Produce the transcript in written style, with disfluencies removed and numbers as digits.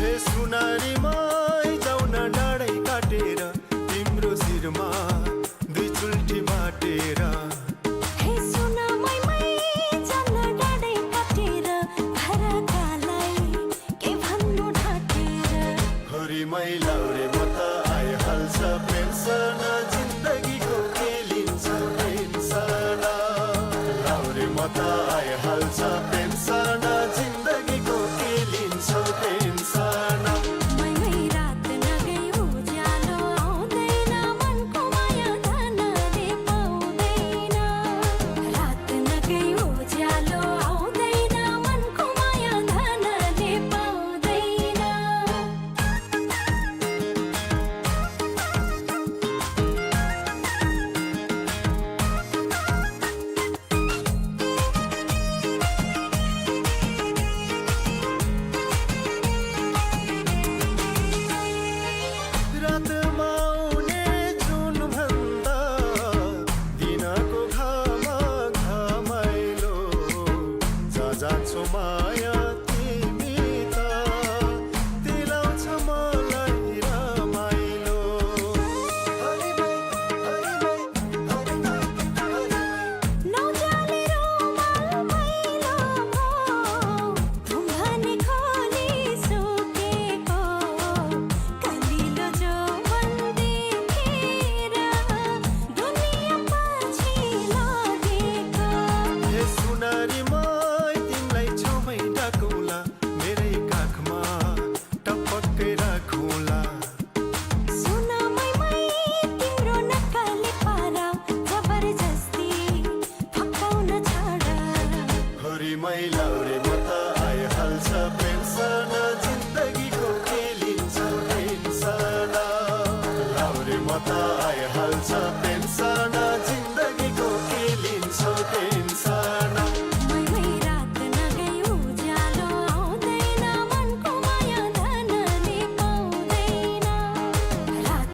हे सुनारी माई जाऊ न डाँडै काटेर तिम्रो शिरमा दुई चुल्ठी बाटेर हे सुना मै जान डाँडै काटेर घरकालाई के भन्नु ढाटेर हरि मै लाउरे म त आइहाल्छ पेन्सन जिन्दगीको के लिन्छ पेन्सन लाउरे म त आइहाल्छ पेन्सन जिन्दगीको के लिन्छ पेन्सन मै रात नगई उज्यालो आउँदैन मनको माया धनले पाउँदैन रात नगई उज्यालो आउँदैन मनको माया धनले पाउँदैन रातमा आउने जुन भन्दा दिनको घामा घामाइलो जहाँ जान्छौ माया तिमी त दिलाउँछ मलाई रमाइलो नौजाले रोमाल मैलो भो धुम्भने खोली सुकेको कलिलो जौवन देखेर दुनिया पछि लागेको हे सुनारी माई तिमीलाई छेउमै डाकौला मेरै काखमा टपक्कै राखौला सुन मै तिम्रो नक्कले पारा जबरजस्ती फकाउन छाडा हरि मै लाउरे म त आइहाल्छ पेन्सन जिन्दगीको के लिन्छ पेन्सन लाउरे म त आइहाल्छ